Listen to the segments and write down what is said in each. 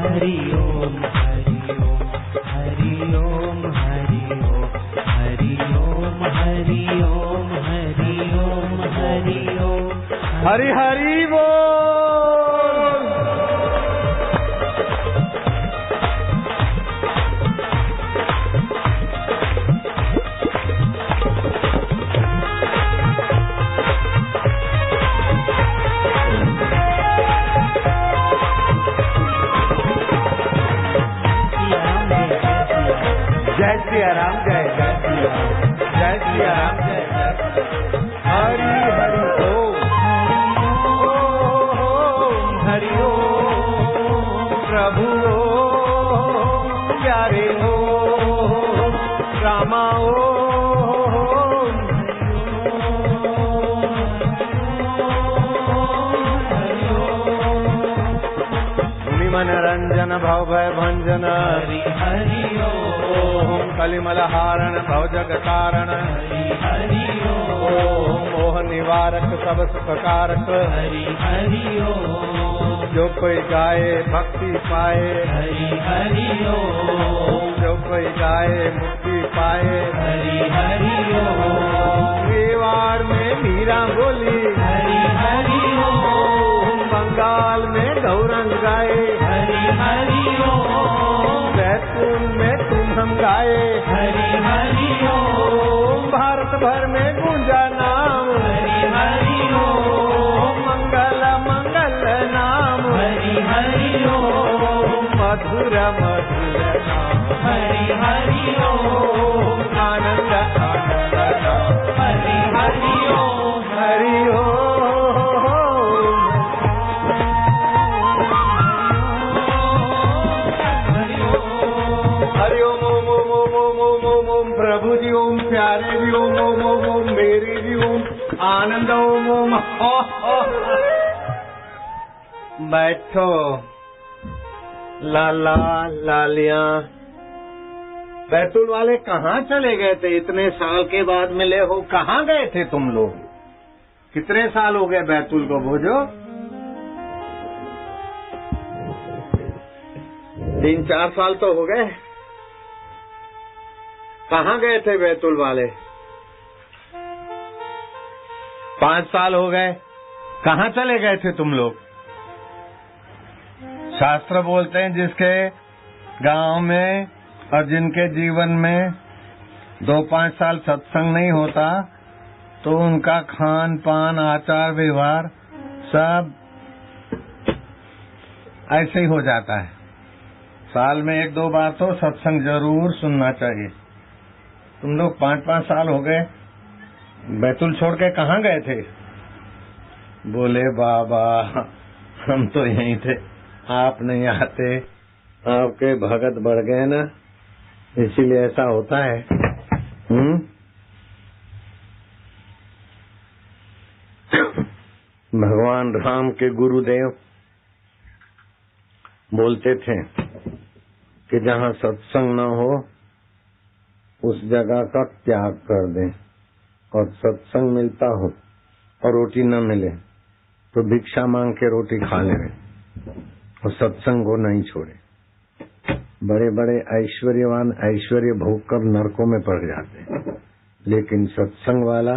हरि ओम हरि ओम हरि ओम हरि ओम हरि ओम हरि ओम हरि ओम हरि ओम हरि हरि बोल। जय श्री राम जय जय श्री राम जय श्री राम जय जय हरि हरि ओम हरि ओम प्रभु ओम प्यारे ओम रामा ओम मुनि मनरंजन भव भय भंजन हरि हरि ओम कलिमल हारण भव जग कारण हरि ओम मोह निवारक सब सुख कारक हरि हरि ओम जो कोई गाए भक्ति पाए हरि हरि ओम जो कोई गाए मुक्ति पाए हरि हरि ओम मेवाड़ में मीरा बोली हरि हरि ओम बंगाल में गौरंग गाए हरि हरि ओम बैतूल में तुम गाए हरि हरि ओम भारत भर में गूंजा नाम हरि हरि ओम मंगल मंगल नाम हरि हरि ओम मधुर मधुर नाम हरि हरि ओम आनंद आनंद नाम हरि हरि ओम हरि ओम हरि ओम हरि ओम ओम ओम ओम ओम ओम ओम ओम प्रभु जी ओम प्यारे जी ओम ओम ओम ओम मेरी जी ओम आनंद ओम ओम बैठो लाला लालिया। बैतूल वाले कहाँ चले गए थे? इतने साल के बाद मिले हो, कहाँ गए थे तुम लोग? कितने साल हो गए बैतूल को भोजो? 3-4 साल तो हो गए। कहाँ गए थे बैतूल वाले? 5 साल हो गए। कहाँ चले गए थे तुम लोग? शास्त्र बोलते हैं जिसके गांव में और जिनके जीवन में 2-5 साल सत्संग नहीं होता तो उनका खान पान आचार व्यवहार सब ऐसे ही हो जाता है। साल में 1-2 बार तो सत्संग जरूर सुनना चाहिए। तुम लोग 5-5 साल हो गए बैतूल छोड़ के कहाँ गए थे? बोले बाबा हम तो यहीं थे, आप नहीं आते, आपके भगत बढ़ गए ना, इसीलिए ऐसा होता है। भगवान राम के गुरुदेव बोलते थे कि जहाँ सत्संग न हो उस जगह का त्याग कर दें, और सत्संग मिलता हो और रोटी न मिले तो भिक्षा मांग के रोटी खा लें और सत्संग को नहीं छोड़े। बड़े बड़े ऐश्वर्यवान ऐश्वर्य भोग कर नरकों में पड़ जाते हैं, लेकिन सत्संग वाला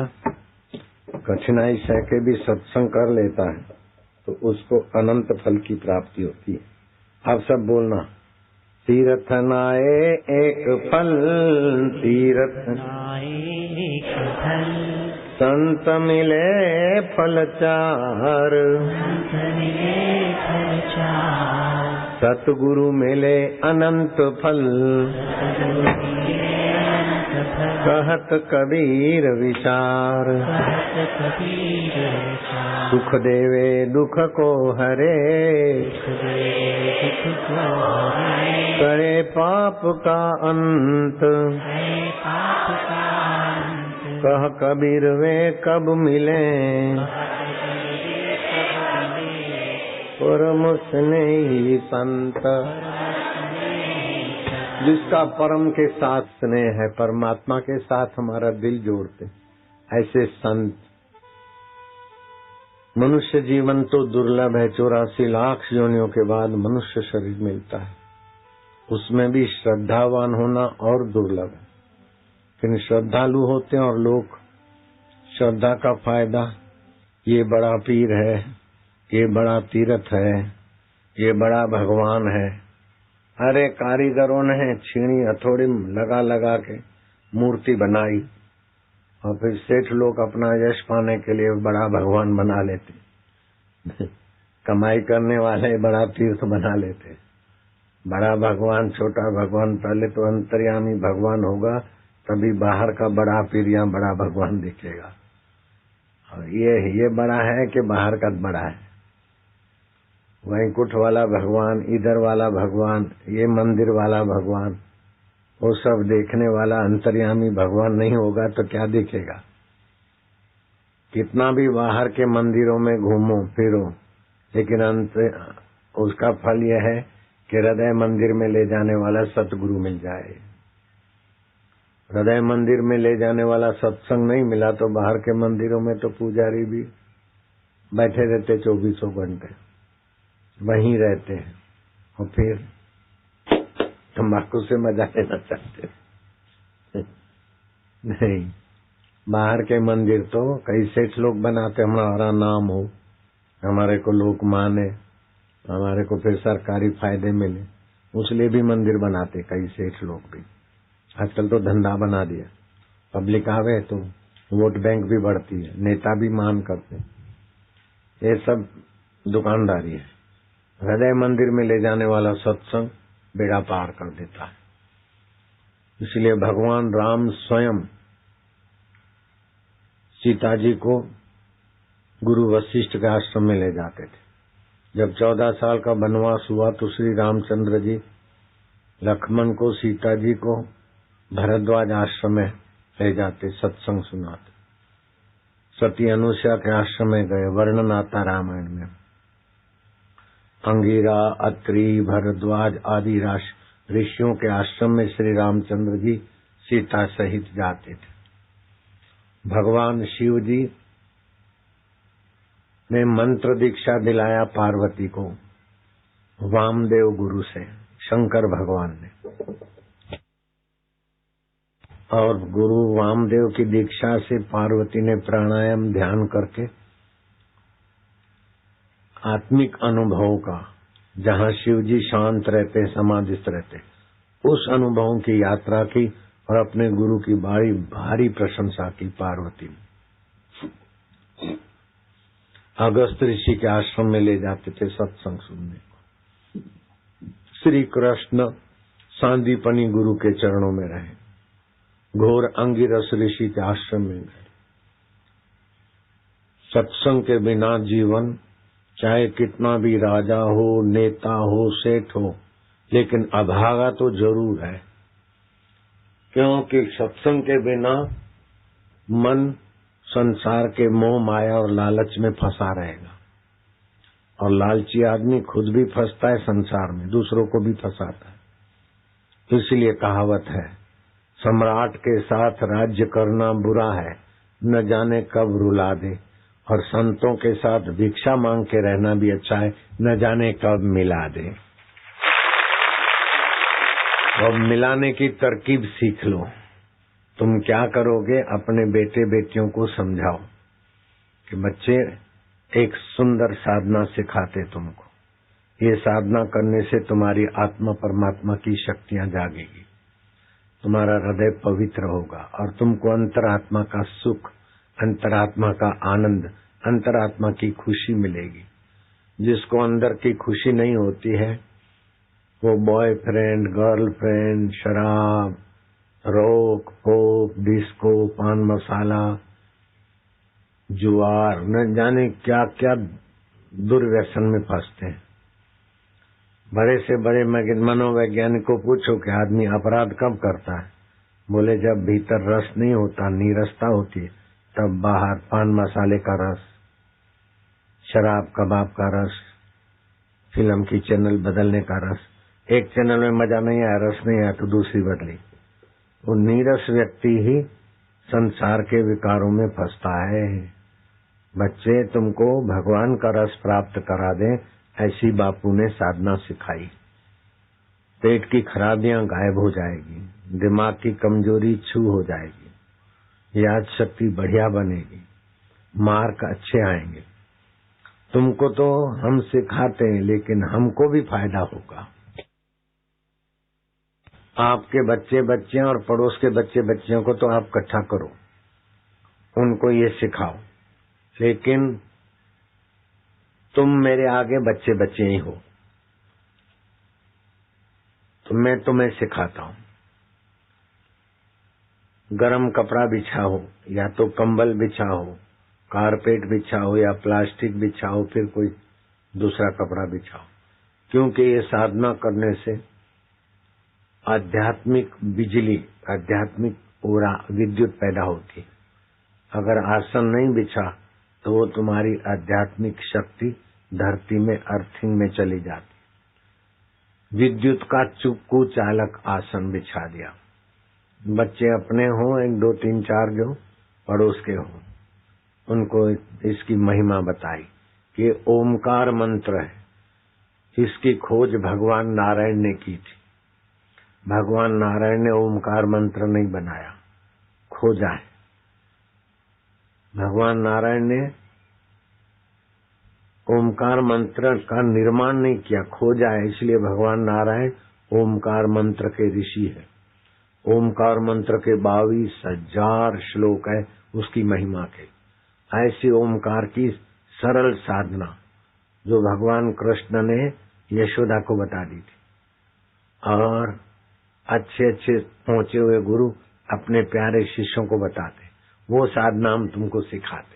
कठिनाई सह के भी सत्संग कर लेता है तो उसको अनंत फल की प्राप्ति होती है। आप सब बोलना, तीर्थ नाए एक फल, तीर्थ नाए एक फल, संत मिले फल चार, संत मिले फल चार, सतगुरु मिले अनंत फल, सतगुरु मिले अनंत फल, कहत कबीर विचार, कहत कबीर विचार, सुख देवे दुख को हरे, सुख देवे दुख को हरे, करे पाप का अंत, करे पाप का अंत, कह कबीर वे कब मिले, परम स्नेही संत। जिसका परम के साथ स्नेह है, परमात्मा के साथ हमारा दिल जोड़ते, ऐसे संत, मनुष्य जीवन तो दुर्लभ है, 84 लाख योनियों के बाद मनुष्य शरीर मिलता है। उसमें भी श्रद्धावान होना और दुर्लभ है। लेकिन श्रद्धालु होते हैं और लोग श्रद्धा का फायदा, ये बड़ा पीर है, ये बड़ा तीर्थ है, ये बड़ा भगवान है। अरे कारीगरों ने छीनी हथौड़ी लगा लगा के मूर्ति बनाई और फिर सेठ लोग अपना यश पाने के लिए बड़ा भगवान बना लेते। कमाई करने वाले बड़ा तीर्थ बना लेते। बड़ा भगवान छोटा भगवान, पहले तो अंतर्यामी भगवान होगा तभी बाहर का बड़ा पीर या बड़ा भगवान दिखेगा। और ये बड़ा है कि बाहर का बड़ा है। वैकुंठ वाला भगवान, इधर वाला भगवान, ये मंदिर वाला भगवान, वो सब देखने वाला अंतर्यामी भगवान नहीं होगा तो क्या दिखेगा। कितना भी बाहर के मंदिरों में घूमो फिरो, लेकिन उसका फल यह है कि हृदय मंदिर में ले जाने वाला सतगुरु मिल जाए। हृदय मंदिर में ले जाने वाला सत्संग नहीं मिला तो बाहर के मंदिरों में तो पुजारी भी बैठे रहते 24 घंटे, वहीं रहते हैं और फिर तंबाकू से मजा लेना चाहते नहीं। बाहर के मंदिर तो कई सेठ लोग बनाते, हमारा नाम हो, हमारे को लोग माने, हमारे को फिर सरकारी फायदे मिले, उसलिए भी मंदिर बनाते कई सेठ लोग भी। आजकल तो धंधा बना दिया, पब्लिक आवे तो वोट बैंक भी बढ़ती है, नेता भी मान करते, ये सब दुकानदारी है। हृदय मंदिर में ले जाने वाला सत्संग बेड़ा पार कर देता है। इसलिए भगवान राम स्वयं सीता जी को गुरु वशिष्ठ के आश्रम में ले जाते थे। जब 14 साल का वनवास हुआ तो श्री रामचंद्र जी लक्ष्मण को, सीता जी को भरद्वाज आश्रम में ले जाते, सत्संग सुनाते। सती अनुसुईया के आश्रम में गए, वर्णन आता रामायण में। अंगिरा, अत्रि, भरद्वाज आदि ऋषियों के आश्रम में श्री रामचंद्र जी सीता सहित जाते थे। भगवान शिव जी ने मंत्र दीक्षा दिलाया पार्वती को वामदेव गुरु से, शंकर भगवान ने। और गुरु वामदेव की दीक्षा से पार्वती ने प्राणायाम ध्यान करके आत्मिक अनुभव का, जहाँ शिव जी शांत रहते, समाधिस्थ रहते, उस अनुभवों की यात्रा की और अपने गुरु की बड़ी भारी प्रशंसा की पार्वती ने। अगस्त ऋषि के आश्रम में ले जाते थे सत्संग सुनने को। श्री कृष्ण सांदीपनी गुरु के चरणों में रहे, घोर अंगिरस ऋषि के आश्रम में गए। सत्संग के बिना जीवन, चाहे कितना भी राजा हो, नेता हो, सेठ हो, लेकिन अभागा तो जरूर है। क्योंकि सत्संग के बिना मन संसार के मोह, माया और लालच में फंसा रहेगा। और लालची आदमी खुद भी फंसता है संसार में, दूसरों को भी फंसाता है। इसलिए कहावत है, सम्राट के साथ राज्य करना बुरा है, न जाने कब रुला दे। और संतों के साथ भिक्षा मांग के रहना भी अच्छा है, न जाने कब मिला दे। और मिलाने की तरकीब सीख लो। तुम क्या करोगे, अपने बेटे बेटियों को समझाओ कि बच्चे एक सुंदर साधना सिखाते तुमको, ये साधना करने से तुम्हारी आत्मा परमात्मा की शक्तियां जागेगी, तुम्हारा हृदय पवित्र होगा और तुमको अंतरात्मा का सुख, अंतरात्मा का आनंद, अंतरात्मा की खुशी मिलेगी। जिसको अंदर की खुशी नहीं होती है वो बॉयफ्रेंड, गर्लफ्रेंड, शराब, रोक पोक, डिस्को, पान मसाला, जुआर, न जाने क्या क्या दुर्व्यसन में फंसते हैं। बड़े से बड़े मनोवैज्ञानिक को पूछो कि आदमी अपराध कब करता है, बोले जब भीतर रस नहीं होता, नीरसता होती है, तब बाहर पान मसाले का रस, शराब कबाब का रस, फिल्म की चैनल बदलने का रस। एक चैनल में मजा नहीं आया, रस नहीं आया तो दूसरी बदली। वो नीरस व्यक्ति ही संसार के विकारों में फंसता है। बच्चे तुमको भगवान का रस प्राप्त करा दें, ऐसी बापू ने साधना सिखाई। पेट की खराबियां गायब हो जाएगी, दिमाग की कमजोरी छू हो जाएगी, याद शक्ति बढ़िया बनेगी, मार्क अच्छे आएंगे। तुमको तो हम सिखाते हैं, लेकिन हमको भी फायदा होगा। आपके बच्चे बच्चियां और पड़ोस के बच्चे बच्चियों को तो आप इकट्ठा करो, उनको ये सिखाओ, लेकिन तुम मेरे आगे बच्चे बच्चे ही हो, तो मैं तुम्हें सिखाता हूं। गरम कपड़ा बिछाओ, या तो कंबल बिछाओ, कारपेट बिछाओ, या प्लास्टिक बिछाओ, फिर कोई दूसरा कपड़ा बिछाओ, क्योंकि ये साधना करने से आध्यात्मिक बिजली, आध्यात्मिक ऊर्जा, विद्युत पैदा होती। अगर आसन नहीं बिछा तो वो तुम्हारी आध्यात्मिक शक्ति धरती में अर्थिंग में चली जाती। विद्युत का चुक्कू चालक आसन बिछा दिया। बच्चे अपने हों, 1 2 3 4 जो पड़ोस के हों, उनको इसकी महिमा बताई कि ओमकार मंत्र है, इसकी खोज भगवान नारायण ने की थी। भगवान नारायण ने ओमकार मंत्र नहीं बनाया, खोजा है। भगवान नारायण ने ओमकार मंत्र का निर्माण नहीं किया, खोजा है। इसलिए भगवान नारायण ओमकार मंत्र के ऋषि है। ओमकार मंत्र के 22,000 श्लोक है उसकी महिमा के। ऐसी ओमकार की सरल साधना जो भगवान कृष्ण ने यशोदा को बता दी थी, और अच्छे अच्छे पहुंचे हुए गुरु अपने प्यारे शिष्यों को बताते, वो साधना हम तुमको सिखाते।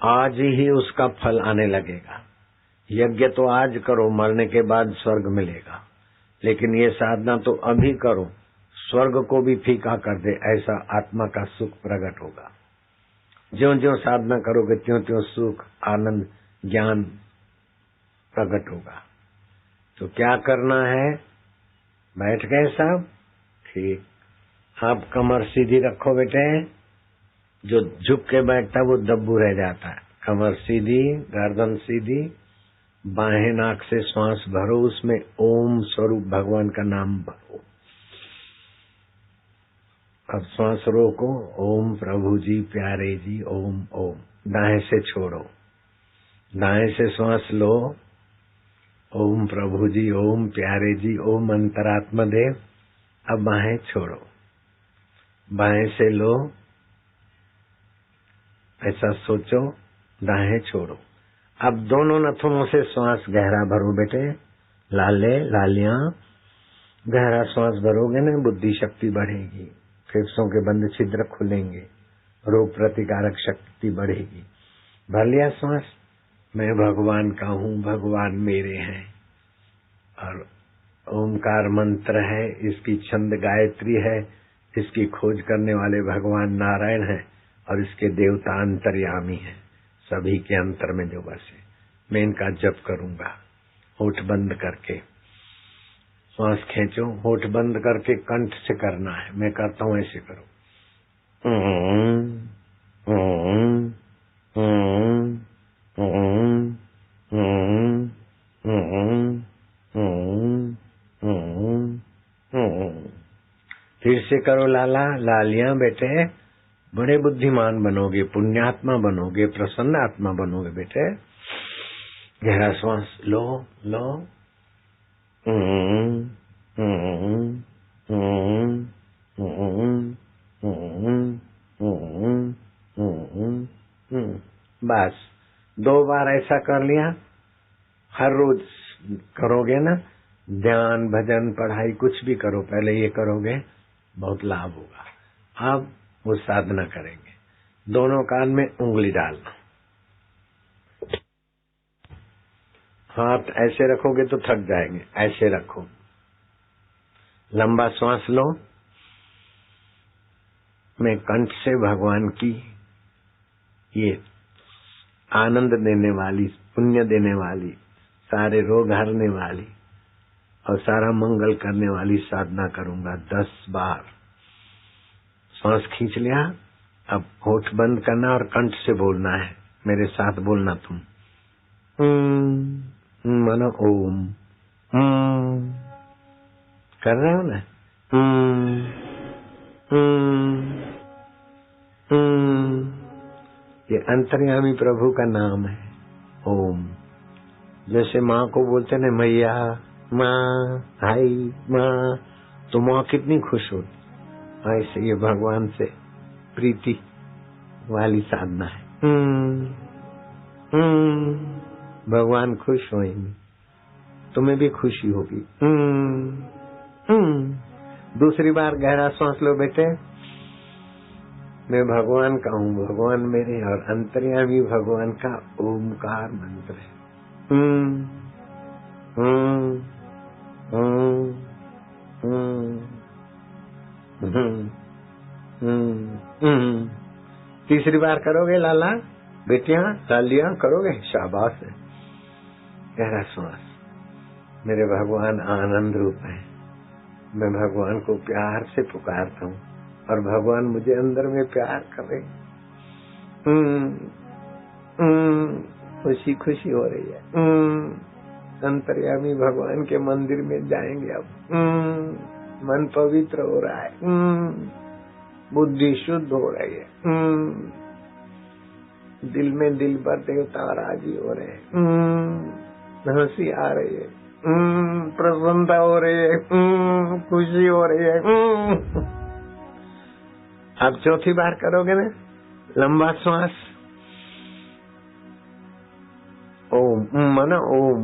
आज ही उसका फल आने लगेगा। यज्ञ तो आज करो, मरने के बाद स्वर्ग मिलेगा, लेकिन ये साधना तो अभी करो, स्वर्ग को भी फीका कर दे, ऐसा आत्मा का सुख प्रकट होगा। ज्यों ज्यों साधना करोगे त्यों त्यों सुख, आनंद, ज्ञान प्रकट होगा। तो क्या करना है? बैठ गए सब? ठीक। आप कमर सीधी रखो बेटे। जो झुक के बैठता है वो दब्बू रह जाता है। कमर सीधी, गर्दन सीधी, बाहें नाक से श्वास भरो, उसमें ओम स्वरूप भगवान का नाम भरो। अब श्वास रोको। ओम प्रभु जी, प्यारे जी, ओम ओम। दाएं से छोड़ो, दाएं से श्वास लो। ओम प्रभु जी, ओम प्यारे जी, ओम अंतरात्मा देव। अब बाहें छोड़ो, बाएं से लो, ऐसा सोचो, दाएं छोड़ो। अब दोनों नथुनों से श्वास गहरा भरो बेटे। लाले लालियां, गहरा श्वास भरोगे ना, बुद्धि शक्ति बढ़ेगी, फेफड़ों के बंद छिद्र खुलेंगे, रोग प्रतिकारक शक्ति बढ़ेगी। भर लिया श्वास? मैं भगवान का हूँ, भगवान मेरे हैं। और ओमकार मंत्र है, इसकी छंद गायत्री है, इसकी खोज करने वाले भगवान नारायण है, और इसके देवता अंतर्यामी हैं, सभी के अंतर में जो बसे। मैं इनका जप करूंगा। होठ बंद करके श्वास खींचो, होठ बंद करके कंठ से करना है। मैं करता हूँ, ऐसे करो। फिर से करो लाला लालियां बेटे। बड़े बुद्धिमान बनोगे, पुण्यात्मा बनोगे, प्रसन्न आत्मा बनोगे बेटे। गहरा श्वास लो लो। बस 2 बार ऐसा कर लिया। हर रोज करोगे ना, ध्यान भजन पढ़ाई कुछ भी करो, पहले ये करोगे, बहुत लाभ होगा। अब वो साधना करेंगे। दोनों कान में उंगली डालना। हाथ ऐसे रखोगे तो थक जाएंगे, ऐसे रखो। लंबा श्वास लो। मैं कंठ से भगवान की ये आनंद देने वाली, पुण्य देने वाली, सारे रोग हरने वाली और सारा मंगल करने वाली साधना करूंगा 10 बार। श्वास खींच लिया। अब होठ बंद करना और कंठ से बोलना है, मेरे साथ बोलना तुम। मानो ओम। कर रहे हो ना? ये अंतर्यामी प्रभु का नाम है ओम। जैसे माँ को बोलते ना मैया, माँ, भाई, माँ, तो माँ कितनी खुश होती, ऐसे ये भगवान से प्रीति वाली साधना है। भगवान खुश होंगे, तुम्हें भी खुशी होगी। दूसरी बार गहरा सांस लो बेटे। मैं भगवान का हूँ, भगवान मेरे, और अंतर्यामी भगवान का ओमकार मंत्र है। तीसरी बार करोगे लाला, बेटियां, लालियां करोगे, शाबाश है। गहरा सांस। मेरे भगवान आनंद रूप है, मैं भगवान को प्यार से पुकारता हूँ और भगवान मुझे अंदर में प्यार करे। खुशी खुशी हो रही है। अंतर्यामी भगवान के मंदिर में जाएंगे अब। मन पवित्र हो रहा है, बुद्धि शुद्ध हो रही है, दिल में दिल पर देवता राजी हो रहे हैं, हंसी आ रही है, प्रसन्नता हो रही है, खुशी हो रही है। अब चौथी बार करोगे ना, लंबा श्वास। ओम, माना ओम।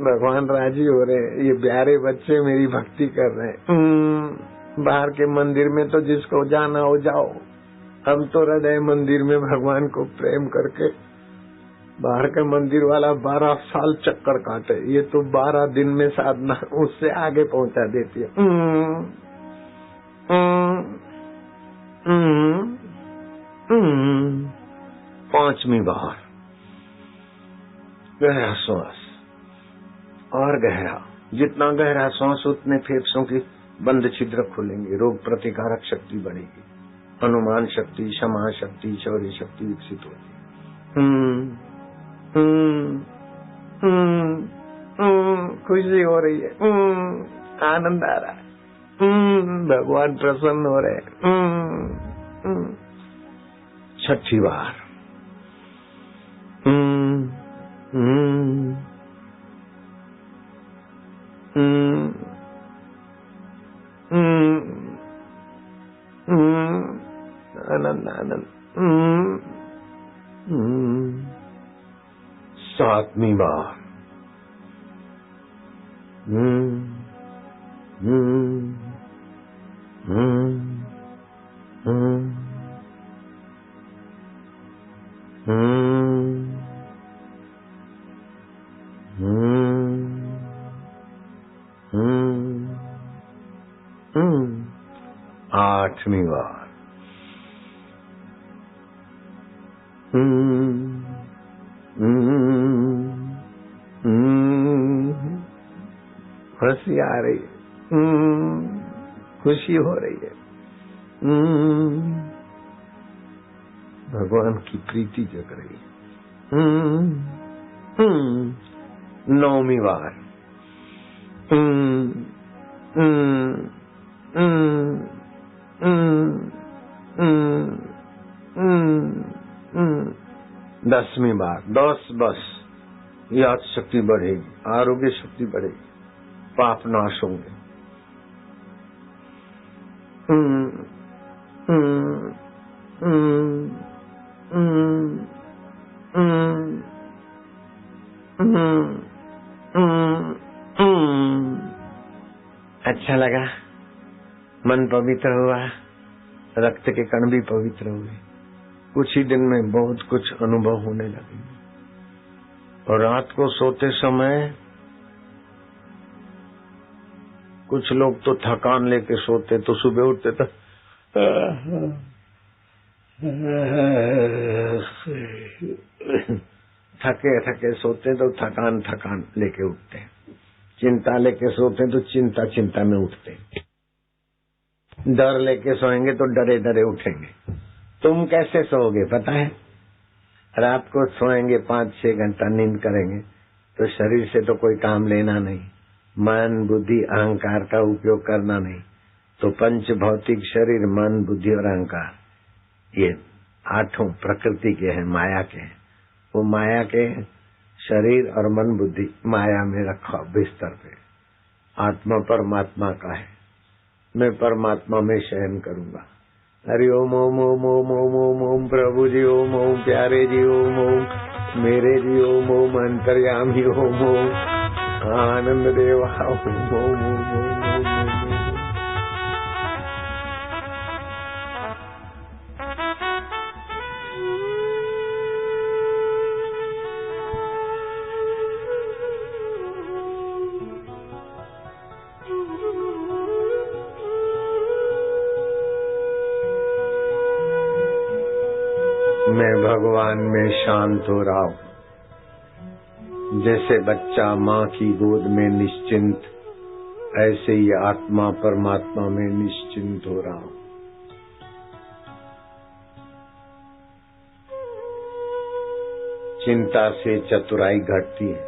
भगवान राजी हो रहे हैं, ये प्यारे बच्चे मेरी भक्ति कर रहे हैं। बाहर के मंदिर में तो जिसको जाना हो जाओ, हम तो हृदय मंदिर में भगवान को प्रेम करके, बाहर के मंदिर वाला 12 साल चक्कर काटे, ये तो 12 दिन में साधना उससे आगे पहुंचा देती है। पांचवी बार गहरा श्वास, और गहरा। जितना गहरा श्वास उतने फेफड़ों की बंद छिद्र खुलेंगे, रोग प्रतिकारक शक्ति बढ़ेगी, अनुमान शक्ति, क्षमा शक्ति, शौर्य शक्ति विकसित होगी। खुशी हो रही है, आनंद आ रहा है, भगवान प्रसन्न हो रहे हैं। छठी बार आनंद आनंद। सातवीं बार आठवीं बार हंसी आ रही है, खुशी हो रही है, भगवान की प्रीति जग रही है। नौवीं बार 10वीं बार 10 बस, याद शक्ति बढ़ेगी, आरोग्य शक्ति बढ़ेगी, पाप नाश होंगे। अच्छा लगा, मन पवित्र हुआ, रक्त के कण भी पवित्र हुए। कुछ ही दिन में बहुत कुछ अनुभव होने लगे। और रात को सोते समय कुछ लोग तो थकान लेके सोते, तो सुबह उठते तो थके थके सोते, तो थकान लेके उठते। चिंता लेके सोते तो चिंता में उठते। डर लेके सोएंगे तो डरे उठेंगे। तुम कैसे सोओगे पता है? रात को सोएंगे 5-6 घंटा नींद करेंगे तो शरीर से तो कोई काम लेना नहीं, मन बुद्धि अहंकार का उपयोग करना नहीं, तो पंच भौतिक शरीर मन बुद्धि और अहंकार ये 8 प्रकृति के हैं, माया के हैं। वो माया के शरीर और मन बुद्धि माया में रखा बिस्तर पे। आत्मा परमात्मा का है, मैं परमात्मा में शयन करूंगा। हरि ओम ओम ओम ओम ओम ओम ओम प्रभु जी ओम ओम प्यारे जी ओम ओम मेरे जी ओम ओम अंतर्यामी ओम ओम आनंद देवा ओम ओम ओम ओम ओम। मैं भगवान में शांत हो रहा हूँ। जैसे बच्चा माँ की गोद में निश्चिंत, ऐसे ही आत्मा परमात्मा में निश्चिंत हो रहा हूँ। चिंता से चतुराई घटती है,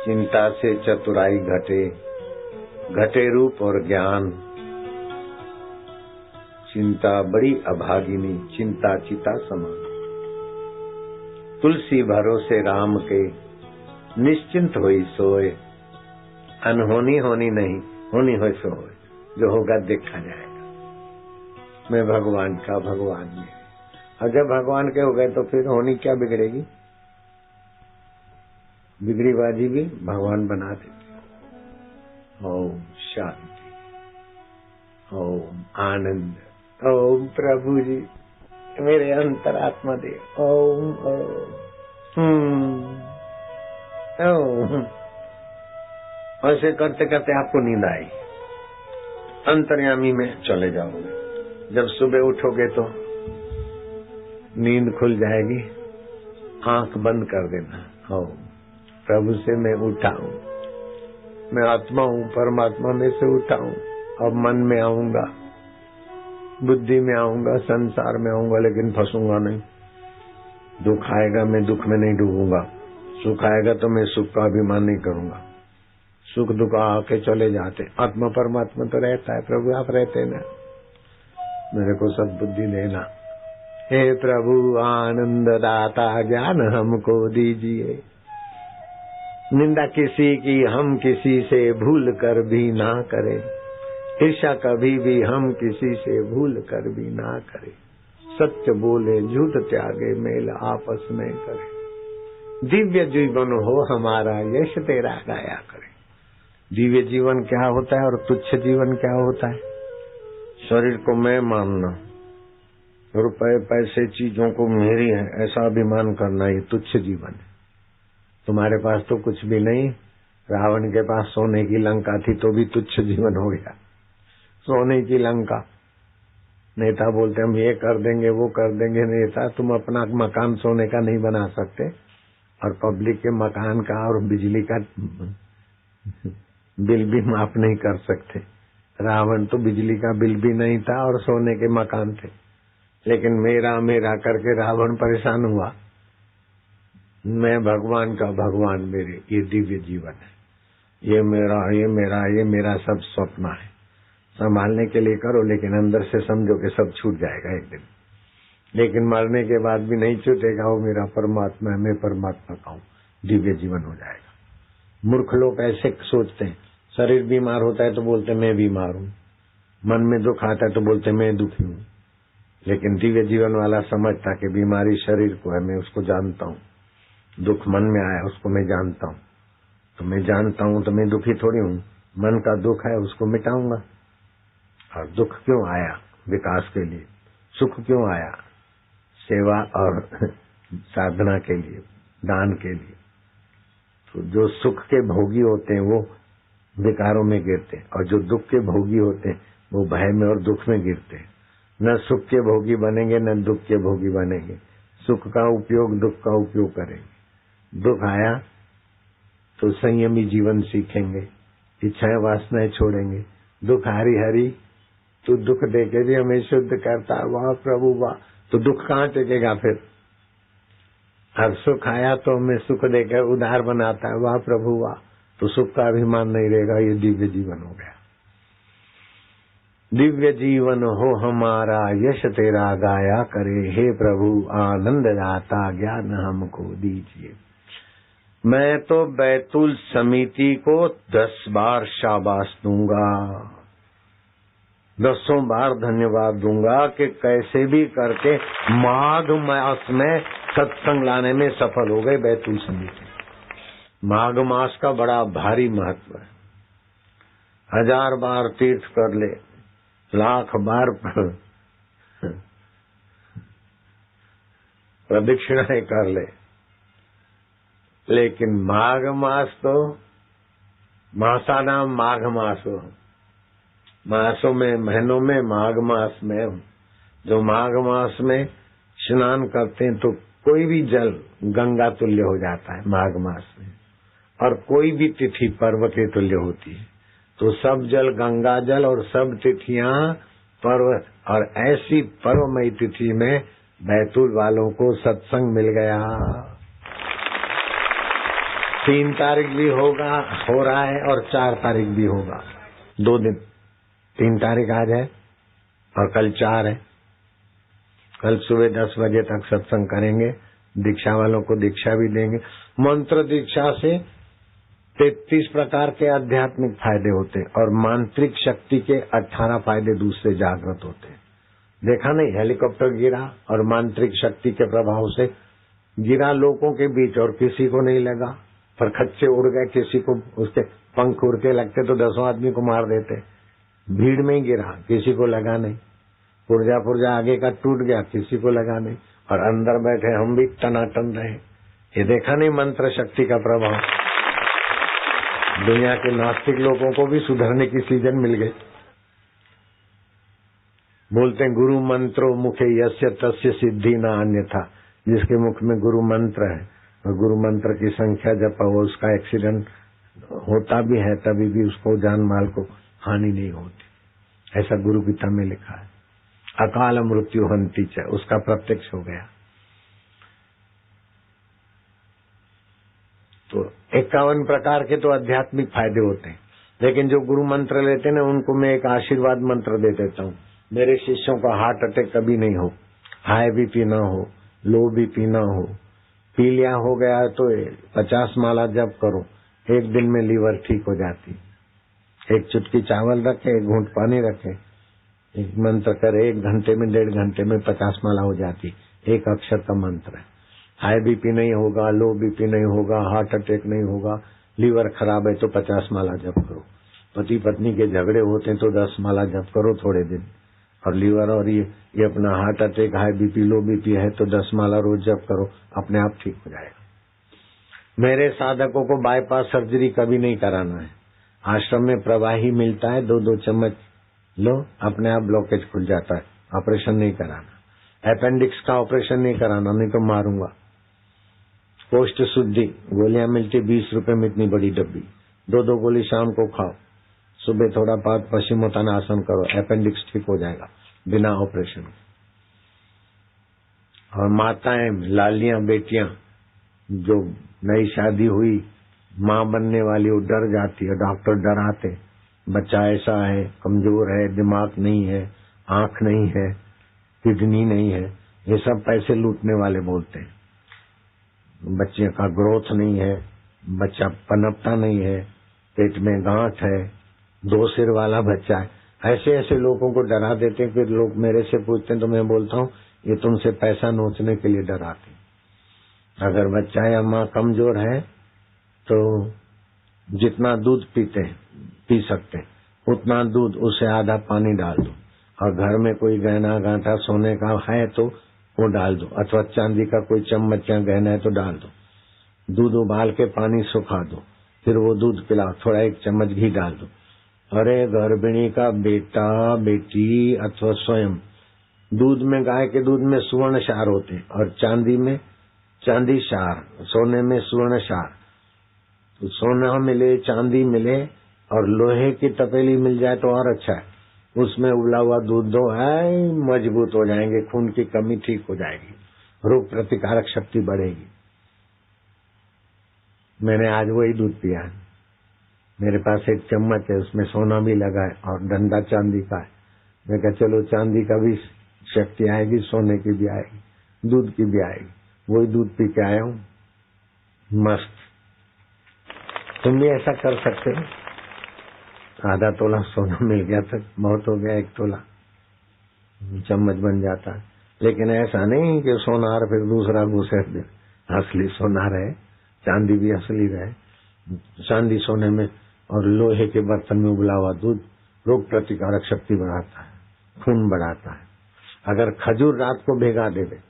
चिंता से चतुराई घटे, घटे रूप और ज्ञान। चिंता बड़ी अभागिनी, चिंता चिता समान। तुलसी भरोसे राम के, निश्चिंत होई सोए। अनहोनी होनी नहीं, होनी हो सोए, जो होगा देखा जाएगा। मैं भगवान का, भगवान में। और जब भगवान के हो गए तो फिर होनी क्या बिगड़ेगी? बिगड़ी बाजी भी भगवान बना देते। ओम शांति, ओम आनंद, ओम प्रभु जी मेरे अंतरात्मा दे। ओम ओम। ऐसे करते करते आपको नींद आई, अंतर्यामी में चले जाओगे। जब सुबह उठोगे तो नींद खुल जाएगी, आंख बंद कर देना। ओम प्रभु से मैं उठा हूँ, मैं आत्मा हूँ, परमात्मा में से उठा हूँ। अब मन में आऊंगा, बुद्धि में आऊंगा, संसार में आऊंगा, लेकिन फंसूंगा नहीं। दुख आएगा मैं दुख में नहीं डूबूंगा, सुख आएगा तो मैं सुख का अभिमान नहीं करूंगा। सुख दुख आके चले जाते, आत्मा परमात्मा तो रहता है। प्रभु आप रहते ना, मेरे को सद्बुद्धि देना। हे प्रभु आनंद दाता ज्ञान हमको दीजिए। निंदा किसी की हम किसी से भूल कर भी ना करें, ईर्ष्या कभी भी हम किसी से भूल कर भी ना करें। सत्य बोले झूठ त्यागे मेल आपस में करे। दिव्य जीवन हो हमारा यश तेरा गाया करे। दिव्य जीवन क्या होता है और तुच्छ जीवन क्या होता है? शरीर को मैं मानना, रुपए पैसे चीजों को मेरी है ऐसा अभिमान करना, ये तुच्छ जीवन है। तुम्हारे पास तो कुछ भी नहीं। रावण के पास सोने की लंका थी तो भी तुच्छ जीवन हो गया। सोने की लंका, नेता बोलते हम ये कर देंगे वो कर देंगे। नेता तुम अपना मकान सोने का नहीं बना सकते और पब्लिक के मकान का और बिजली का बिल भी माफ नहीं कर सकते। रावण तो बिजली का बिल भी नहीं था और सोने के मकान थे, लेकिन मेरा मेरा करके रावण परेशान हुआ। मैं भगवान का, भगवान मेरे, ये दिव्य जीवन है। ये मेरा ये मेरा ये मेरा सब स्वप्न है। संभालने के लिए करो, लेकिन अंदर से समझो कि सब छूट जाएगा एक दिन। लेकिन मरने के बाद भी नहीं छूटेगा। वो मेरा परमात्मा है, मैं परमात्मा का हूँ। दिव्य जीवन हो जाएगा। मूर्ख लोग ऐसे सोचते हैं, शरीर बीमार होता है तो बोलते मैं बीमार हूँ, मन में दुख आता है तो बोलते मैं दुखी हूँ। लेकिन दिव्य जीवन वाला समझता कि बीमारी शरीर को है, मैं उसको जानता हूँ। दुख मन में आया उसको मैं जानता हूँ, तो मैं जानता हूँ तो मैं दुखी थोड़ी हूँ। मन का दुख है उसको मिटाऊंगा। और दुख क्यों आया? विकास के लिए। सुख क्यों आया? सेवा और साधना के लिए, दान के लिए। तो जो सुख के भोगी होते हैं वो विकारों में गिरते हैं, और जो दुख के भोगी होते हैं वो भय में और दुख में गिरते हैं। न सुख के भोगी बनेंगे न दुख के भोगी बनेंगे। सुख का उपयोग दुख का उपयोग करेंगे। दुख आया तो संयमी जीवन सीखेंगे, इच्छाएं वासनाएं छोड़ेंगे। दुख हरी हरी तू दुख देके भी हमें शुद्ध करता है, वाह प्रभु वाह। तो दुख कहाँ टेकेगा फिर? और सुख आया तो हमें सुख देकर उधार बनाता है, वाह प्रभु वाह। तो सुख का अभिमान नहीं रहेगा, ये दिव्य जीवन हो गया। दिव्य जीवन हो हमारा, यश तेरा गाया करे, हे प्रभु आनंद दाता ज्ञान हमको दीजिए। मैं तो बैतुल समिति को 10 बार शाबाश दूंगा, 10 बार धन्यवाद दूंगा कि कैसे भी करके माघ मास में सत्संग लाने में सफल हो गए बैतुल समिति। माघ मास का बड़ा भारी महत्व है। 1000 बार तीर्थ कर ले, लाख बार प्रदक्षिणाएं कर ले, लेकिन माघ मास तो मासा नाम माघ मास हो। मासों में महीनों में माघ मास में जो माघ मास में स्नान करते हैं तो कोई भी जल गंगा तुल्य हो जाता है माघ मास में, और कोई भी तिथि पर्व के तुल्य होती है। तो सब जल गंगा जल और सब तिथियां पर्व, और ऐसी पर्वमयी तिथि में बैतूल वालों को सत्संग मिल गया। 3 तारीख भी होगा, हो रहा है, और 4 तारीख भी होगा, 2 दिन। 3 तारीख आज है और कल 4 है। कल सुबह 10 बजे तक सत्संग करेंगे। दीक्षा वालों को दीक्षा भी देंगे। मंत्र दीक्षा से 33 प्रकार के आध्यात्मिक फायदे होते हैं, और मांत्रिक शक्ति के 18 फायदे दूसरे जागृत होते हैं। देखा नहीं, हेलीकॉप्टर गिरा और मांत्रिक शक्ति के प्रभाव से गिरा लोगों के बीच और किसी को नहीं लगा, पर खच्चे उड़ गए, किसी को उसके पंख उड़ के लगते तो 10 आदमी को मार देते। भीड़ में ही गिरा, किसी को लगा नहीं। पुर्जा आगे का टूट गया, किसी को लगा नहीं, और अंदर बैठे हम भी टनाटन रहे। ये देखा नहीं मंत्र शक्ति का प्रभाव? दुनिया के नास्तिक लोगों को भी सुधरने की सीजन मिल गई। बोलते हैं गुरु मंत्रो मुखे यस्य तस्य सिद्धि न अन्यथा। जिसके मुख में गुरु मंत्र है और गुरु मंत्र की संख्या जपा वो, उसका एक्सीडेंट होता भी है तभी भी उसको जान माल को हानि नहीं होती। ऐसा गुरु गीता में लिखा है। अकाल मृत्यु हंती च, उसका प्रत्यक्ष हो गया। तो 51 प्रकार के तो आध्यात्मिक फायदे होते हैं, लेकिन जो गुरु मंत्र लेते हैं ना, उनको मैं एक आशीर्वाद मंत्र दे देता हूँ। मेरे शिष्यों का हार्ट अटैक कभी नहीं हो, हाई बीपी ना हो, लो बीपी ना हो, पीलिया हो गया तो 50 माला जप करो, 1 दिन में लीवर ठीक हो जाती। 1 चुटकी चावल रखे, 1 घूंट पानी रखे, एक मंत्र करे, 1 घंटे में 1.5 घंटे में 50 माला हो जाती। 1 अक्षर का मंत्र है। हाई बीपी नहीं होगा, लो बीपी नहीं होगा, हार्ट अटैक नहीं होगा, लीवर खराब है तो 50 माला जप करो। पति पत्नी के झगड़े होते हैं तो 10 माला जप करो थोड़े दिन। और लीवर और ये अपना हार्ट अटैक, हाई बीपी, लो बीपी है तो 10 माला रोज जप करो, अपने आप ठीक हो जाएगा। मेरे साधकों को बाईपास सर्जरी कभी नहीं कराना है। आश्रम में प्रवाही मिलता है, 2-2 चम्मच लो, अपने आप ब्लॉकेज खुल जाता है। ऑपरेशन नहीं कराना। अपेंडिक्स का ऑपरेशन नहीं कराना, नहीं तो मारूंगा। कोष्ठ शुद्धि गोलियां मिलती 20 रुपए में, इतनी बड़ी डब्बी, 2-2 गोली शाम को खाओ, सुबह थोड़ा पाद पश्चिमोत्तानासन करो, अपेंडिक्स ठीक हो जाएगा बिना ऑपरेशन। और माताएं, लालियां, बेटियां जो नई शादी हुई, माँ बनने वाली, वो डर जाती है, डॉक्टर डराते, बच्चा ऐसा है, कमजोर है, दिमाग नहीं है, आंख नहीं है, किडनी नहीं है, ये सब पैसे लूटने वाले बोलते हैं। बच्चे का ग्रोथ नहीं है, बच्चा पनपता नहीं है, पेट में गांठ है, 2 सिर वाला बच्चा है। ऐसे ऐसे लोगों को डरा देते हैं। फिर लोग मेरे से पूछते हैं तो मैं बोलता हूँ ये तुमसे पैसा नोचने के लिए डराते। अगर बच्चा या माँ कमजोर है तो जितना दूध पी सकते उतना दूध, उसे आधा पानी डाल दो, और घर में कोई गहना गांठा सोने का है तो वो डाल दो, अथवा चांदी का कोई चम्मच या गहना है तो डाल दो। दूध उबाल के पानी सुखा दो, फिर वो दूध पिलाओ, थोड़ा 1 चम्मच घी डाल दो। अरे गर्भिणी का बेटा बेटी अथवा स्वयं, दूध में, गाय के दूध में सुवर्ण क्षार होते हैं, और चांदी में चांदी क्षार, सोने में सुवर्ण क्षार। तो सोना मिले, चांदी मिले और लोहे की तपेली मिल जाए तो और अच्छा है। उसमें उबला हुआ दूध दो, है मजबूत हो जाएंगे, खून की कमी ठीक हो जाएगी, रोग प्रतिकारक शक्ति बढ़ेगी। मैंने आज वही दूध पिया है। मेरे पास एक चम्मच है, उसमें सोना भी लगा है और डंडा चांदी का है। मैं कहा चलो चांदी का भी शक्ति आएगी, सोने की भी आएगी, दूध की भी आएगी। वही दूध पी के आया हूँ, मस्त। तुम भी ऐसा कर सकते हो। आधा तोला सोना मिल गया था, बहुत हो गया 1 तोला, चम्मच बन जाता है। लेकिन ऐसा नहीं कि सोनार फिर दूसरा घुसे, असली सोनार है, चांदी भी असली रहे। चांदी सोने में और लोहे के बर्तन में उबला हुआ दूध रोग प्रतिकारक शक्ति बढ़ाता है, खून बढ़ाता है। अगर खजूर रात को भिगा दे,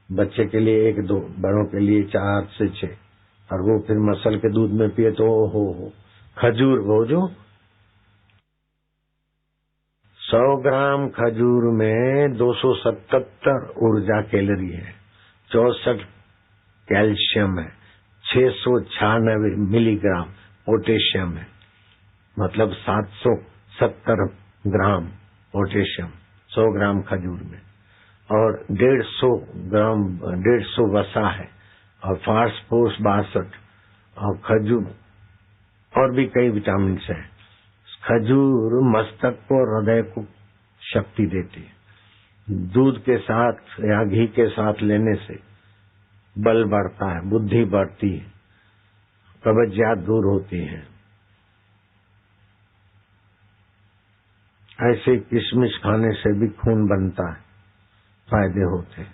बच्चे के लिए 1-2, बड़ों के लिए 4 से 6, और वो फिर मसल के दूध में पिए तो हो खजूर वो जो 100 ग्राम खजूर में 277 ऊर्जा कैलोरी है, 64 कैल्शियम है, 696 मिलीग्राम पोटेशियम है, मतलब 770 ग्राम पोटेशियम 100 ग्राम खजूर में, और 150 वसा है, और फास्फोरस 62, और खजूर और भी कई विटामिन है। खजूर मस्तक को, हृदय को शक्ति देती है। दूध के साथ या घी के साथ लेने से बल बढ़ता है, बुद्धि बढ़ती है, कब्जियत दूर होती है। ऐसे किशमिश खाने से भी खून बनता है, फायदे होते हैं।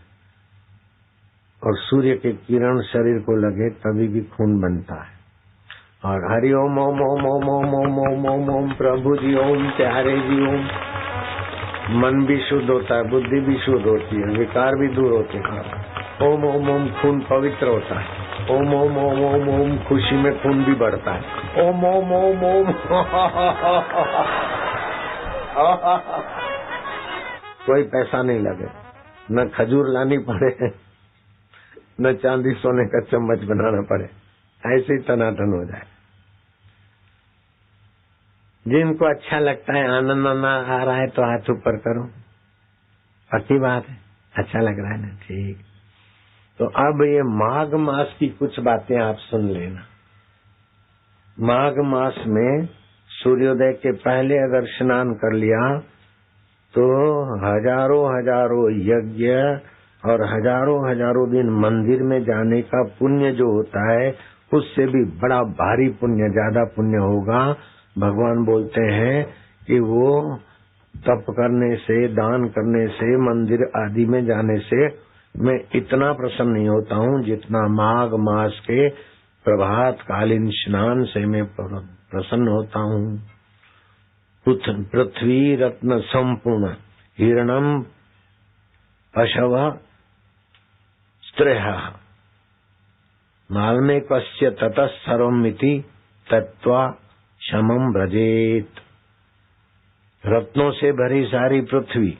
और सूर्य के किरण शरीर को लगे तभी भी खून बनता है। और हरि ओम ओम ओम ओम ओम ओम ओम ओम ओम, प्रभु जी ओम, प्यारे जी ओम। मन भी शुद्ध होता है, बुद्धि भी शुद्ध होती है, विकार भी दूर होते हैं। ओम ओम ओम, खून पवित्र होता है। ओम ओम ओम ओम ओम, खुशी में खून भी बढ़ता है। ओम ओम ओम ओम कोई पैसा नहीं लगे, न खजूर लानी पड़े, न चांदी सोने का चम्मच बनाना पड़े, ऐसे ही टनाटन हो जाए। जिनको अच्छा लगता है, आनंद आ रहा है तो हाथ ऊपर करो, पक्की बात है, अच्छा लग रहा है ना, ठीक। तो अब ये माघ मास की कुछ बातें आप सुन लेना। माघ मास में सूर्योदय के पहले अगर स्नान कर लिया तो हजारों यज्ञ और हजारों दिन मंदिर में जाने का पुण्य जो होता है, उससे भी बड़ा भारी पुण्य, ज्यादा पुण्य होगा। भगवान बोलते हैं कि वो तप करने से, दान करने से, मंदिर आदि में जाने से मैं इतना प्रसन्न नहीं होता हूँ जितना माघ मास के प्रभात कालीन स्नान से मैं प्रसन्न होता हूँ। पृथ्वी रत्न संपूर्ण हिरणम पशव स्त्रेह मालमेकस्य ततः सर्वमिति तत्वा क्षमम ब्रजेत। रत्नों से भरी सारी पृथ्वी,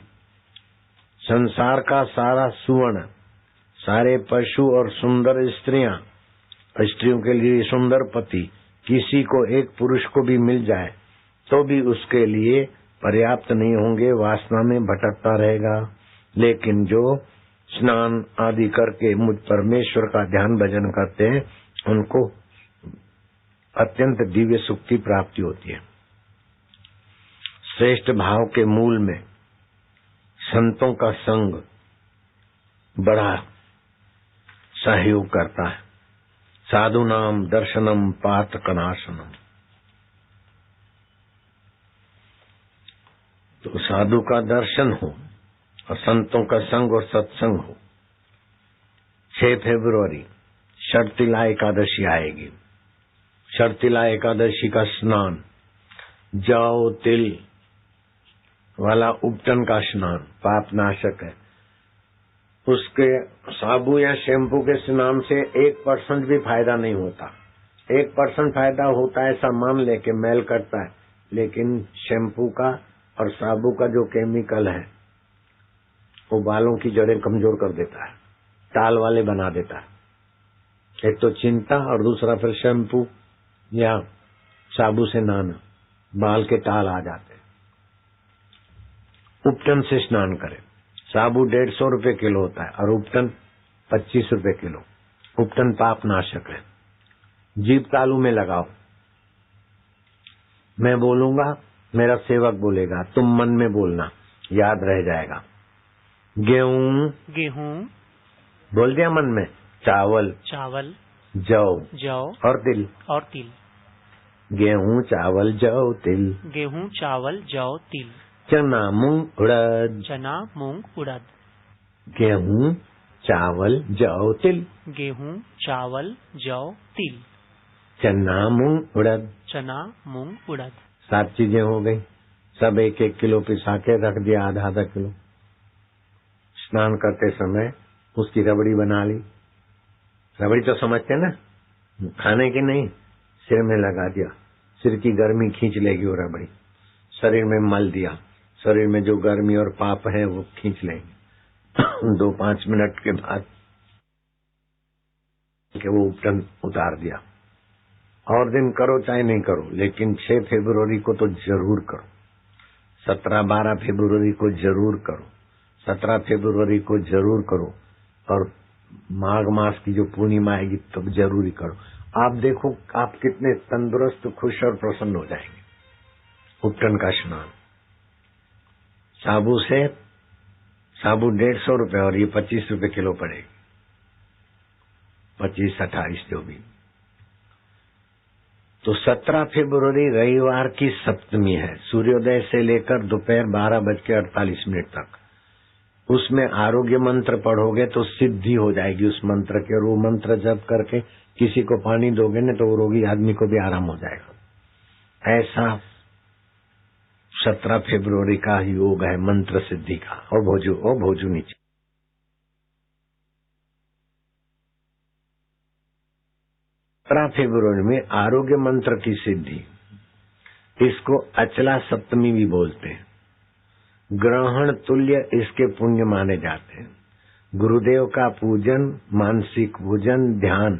संसार का सारा सुवर्ण, सारे पशु और सुंदर स्त्रियां, स्त्रियों के लिए सुंदर पति, किसी को एक पुरुष को भी मिल जाए तो भी उसके लिए पर्याप्त नहीं होंगे, वासना में भटकता रहेगा। लेकिन जो स्नान आदि करके मुझ परमेश्वर का ध्यान भजन करते हैं, उनको अत्यंत दिव्य सुख की प्राप्ति होती है। श्रेष्ठ भाव के मूल में संतों का संग बड़ा सहयोग करता है। साधु नाम दर्शनम पातकनाशनम। तो साधु का दर्शन हो और संतों का संग और सत्संग हो। 6 फरवरी शर्तिला एकादशी आएगी। शर्तिला एकादशी का स्नान, जौ तिल वाला उपटन का स्नान पाप नाशक है। उसके साबु या शैम्पू के स्नान से 1% भी फायदा नहीं होता। 1% फायदा होता है ऐसा मान लेके मैल करता है, लेकिन शैम्पू का और साबु का जो केमिकल है वो बालों की जड़ें कमजोर कर देता है, टाल वाले बना देता है। एक तो चिंता और दूसरा फिर शैम्पू या साबु से नहाना, बाल के टाल आ जाते हैं। उपटन से स्नान करें। साबु 150 रुपए किलो होता है और उपटन 25 रुपए किलो। उपटन पाप नाशक है। जीभ तालू में लगाओ, मैं बोलूंगा, मेरा सेवक बोलेगा, तुम मन में बोलना, याद रह जाएगा। गेहूं, गेहूं, बोल दिया मन में। चावल, चावल, जौ जौ और तिल। और तिल। गेहूं, चावल, जौ, तिल। गेहूं, चावल, जौ, तिल। चना, मूंग, उड़द। चना, मूंग, उड़द। गेहूं, चावल, जौ, तिल। गेहूं, चावल, जौ, तिल। चना, मूंग, उड़द। चना, मूंग, उड़द। 7 चीजें हो गई। सब 1-1 किलो पिसा के रख दिया, आधा किलो। स्नान करते समय उसकी रबड़ी बना ली। रबड़ी तो समझते ना, खाने की नहीं, सिर में लगा दिया। सिर की गर्मी खींच लेगी वो रबड़ी। शरीर में मल दिया, शरीर में जो गर्मी और पाप है वो खींच लेंगे। 2-5 मिनट के बाद के वो उपटन उतार दिया। और दिन करो चाहे नहीं करो, लेकिन 6 फरवरी को तो जरूर करो। 17-12 फरवरी को जरूर करो। 17 फरवरी को जरूर करो। और माघ मास की जो पूर्णिमा आएगी तब जरूरी करो। आप देखो आप कितने तंदुरुस्त, खुश और प्रसन्न हो जाएंगे। उपटन का स्नान साबु 150 रुपए और ये 25 रुपए किलो पड़ेगी। 25-28 जो भी। तो 17 फरवरी रविवार की सप्तमी है। सूर्योदय से लेकर दोपहर 12:48 तक। उसमें आरोग्य मंत्र पढ़ोगे तो सिद्धि हो जाएगी उस मंत्र की। और वो मंत्र जप करके किसी को पानी दोगे ना तो वो रोगी आदमी को भी आराम हो जाएगा। ऐसा 17 फरवरी का योग है मंत्र सिद्धि का। ओ भोजू नीचे। 17 फरवरी में आरोग्य मंत्र की सिद्धि, इसको अचला सप्तमी भी बोलते हैं। ग्रहण तुल्य इसके पुण्य माने जाते हैं। गुरुदेव का पूजन, मानसिक पूजन, ध्यान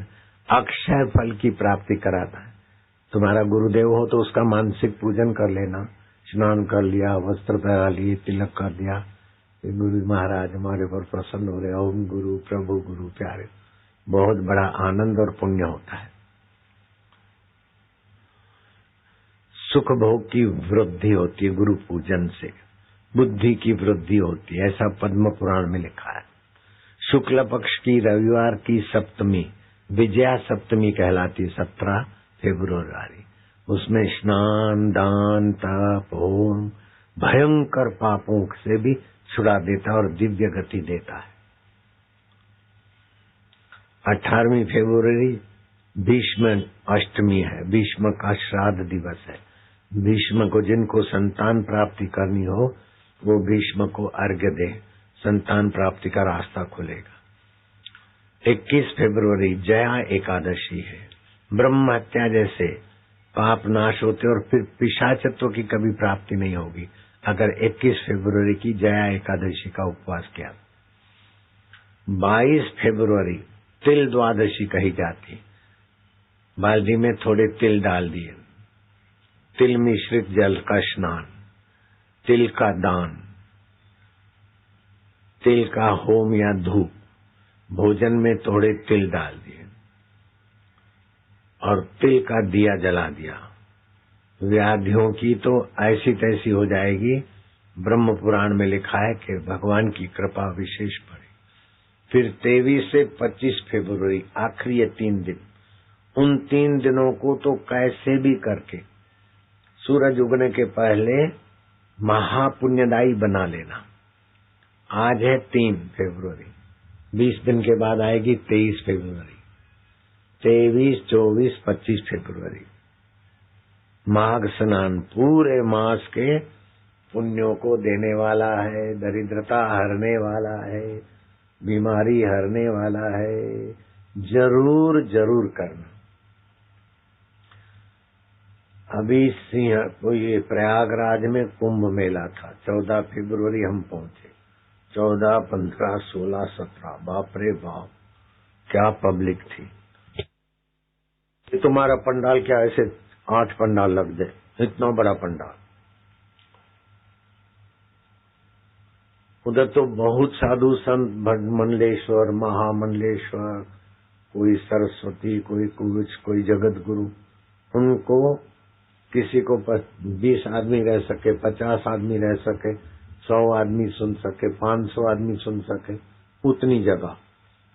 अक्षय फल की प्राप्ति कराता है। तुम्हारा गुरुदेव हो तो उसका मानसिक पूजन कर लेना। स्नान कर लिया, वस्त्र पहना लिए, तिलक कर दिया, गुरु महाराज हमारे पर प्रसन्न हो रहे, ओम गुरु प्रभु गुरु प्यारे। बहुत बड़ा आनंद और पुण्य होता है। सुख भोग की वृद्धि होती है गुरु पूजन से, बुद्धि की वृद्धि होती है, ऐसा पद्म पुराण में लिखा है। शुक्ल पक्ष की रविवार की सप्तमी विजया सप्तमी कहलाती, 17 फरवरी। उसमें स्नान, दान, तप, होम भयंकर पापों से भी छुड़ा देता है और दिव्य गति देता है। 18वीं फरवरी भीष्म अष्टमी है। भीष्म का श्राद्ध दिवस है। भीष्म को, जिनको संतान प्राप्ति करनी हो वो भीष्म को अर्घ्य दे, संतान प्राप्ति का रास्ता खुलेगा। 21 फरवरी जया एकादशी है। ब्रह्म हत्या जैसे पाप नाश होते और फिर पिशाचत्व की कभी प्राप्ति नहीं होगी अगर 21 फरवरी की जया एकादशी का उपवास किया। 22 फरवरी तिल द्वादशी कही जाती। बाल्टी में थोड़े तिल डाल दिए, तिल मिश्रित जल का स्नान, तिल का दान, तिल का होम या धूप, भोजन में थोड़े तिल डाल दिए और तिल का दिया जला दिया। व्याधियों की तो ऐसी तैसी हो जाएगी। ब्रह्म पुराण में लिखा है कि भगवान की कृपा विशेष पड़े। फिर 23 से 25 फरवरी आखिरी ये 3 दिन, उन 3 दिनों को तो कैसे भी करके सूरज उगने के पहले महापुण्यदायी बना लेना। आज है 3 फरवरी, 20 दिन के बाद आएगी 23 फरवरी। 23, 24, 25 फरवरी माघ स्नान पूरे मास के पुण्यों को देने वाला है, दरिद्रता हरने वाला है, बीमारी हरने वाला है। जरूर जरूर करना। अभी ये प्रयागराज में कुंभ मेला था। 14 फरवरी हम पहुंचे। 14, 15, 16, 17 बाप रे बाप क्या पब्लिक थी। तुम्हारा पंडाल क्या ऐसे 8 पंडाल लग जाए, इतना बड़ा पंडाल। उधर तो बहुत साधु संत मंडलेश्वर, महामंडलेश्वर, कोई सरस्वती, कोई कुछ, कोई जगत गुरु, उनको किसी को 20 आदमी रह सके, 50 आदमी रह सके, 100 आदमी सुन सके, 500 आदमी सुन सके, उतनी जगह।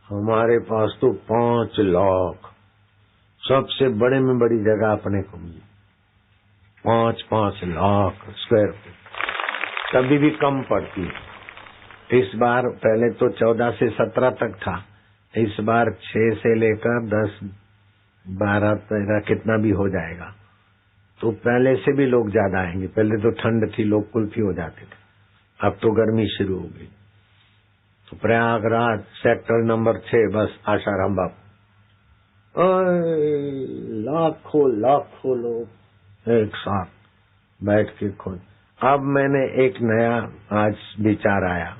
हमारे पास तो 5 लाख, सबसे बड़े में बड़ी जगह अपने को मिली, 5-5 लाख स्क्वायर फीट, कभी भी कम पड़ती है। इस बार पहले तो 14 से 17 तक था, इस बार 6 से लेकर 10, 12, 13 कितना भी हो जाएगा। तो पहले से भी लोग ज्यादा आएंगे। पहले तो ठंड थी, लोग कुल्फी हो जाते थे, अब तो गर्मी शुरू हो गई। तो प्रयागराज सेक्टर नंबर 6, बस आशाराम बापू, लाखों लाखों लोग एक साथ बैठ के खोज। अब मैंने एक नया आज विचार आया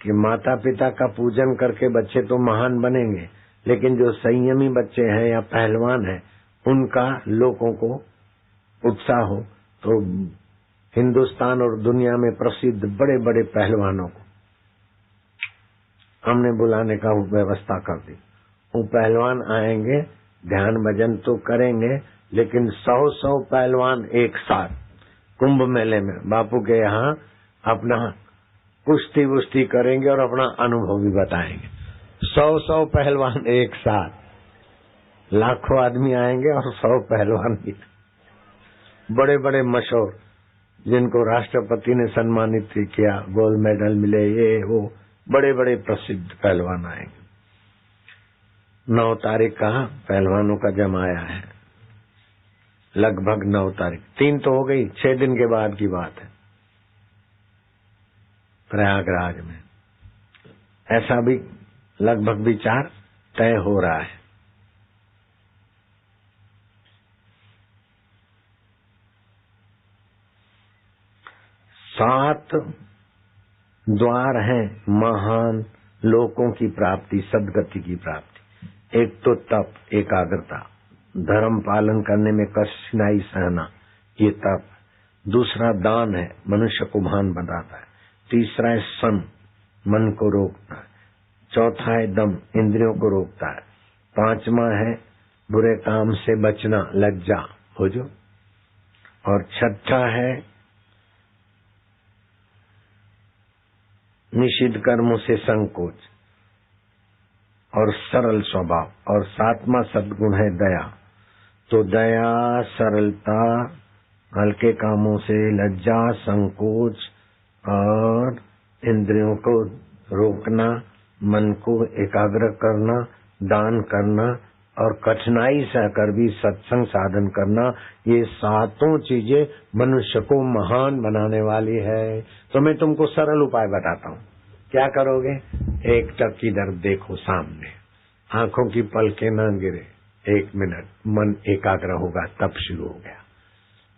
कि माता पिता का पूजन करके बच्चे तो महान बनेंगे, लेकिन जो संयमी बच्चे हैं या पहलवान हैं, उनका लोगों को उत्साह हो, तो हिंदुस्तान और दुनिया में प्रसिद्ध बड़े बड़े पहलवानों को हमने बुलाने का व्यवस्था कर दी। वो पहलवान आएंगे, ध्यान भजन तो करेंगे, लेकिन 100 पहलवान एक साथ कुंभ मेले में बापू के यहाँ अपना कुश्ती वुश्ती करेंगे और अपना अनुभव भी बताएंगे। 100 पहलवान एक साथ, लाखों आदमी आएंगे और 100 पहलवान भी, बड़े बड़े मशहूर, जिनको राष्ट्रपति ने सम्मानित किया, गोल्ड मेडल मिले, ये वो बड़े बड़े प्रसिद्ध पहलवान आएंगे। 9 तारीख का पहलवानों का जमाया है, लगभग 9 तारीख, 3 तो हो गई, 6 दिन के बाद की बात है, प्रयागराज में। ऐसा भी लगभग विचार तय हो रहा है। सात द्वार हैं महान लोकों की प्राप्ति, सदगति की प्राप्ति। एक तो तप, एकाग्रता, धर्म पालन करने में कठिनाई सहना, ये तप। दूसरा दान है, मनुष्य को महान बनाता है। तीसरा है सम, मन को रोकता है। चौथा है दम, इंद्रियों को रोकता है। 5वां है बुरे काम से बचना, लज्जा हो जो। और 6ठा है निषिद्ध कर्मों से संकोच और सरल स्वभाव। और 7वां सद्गुण है दया। तो दया, सरलता, हल्के कामों से लज्जा, संकोच और इंद्रियों को रोकना, मन को एकाग्र करना, दान करना और कठिनाई सहकर भी सत्संग साधन करना, ये 7 चीजें मनुष्य को महान बनाने वाली है। तो मैं तुमको सरल उपाय बताता हूँ। क्या करोगे? एक टक इधर देखो सामने, आंखों की पलकें न गिरे, 1 मिनट मन एकाग्र होगा, तब शुरू हो गया।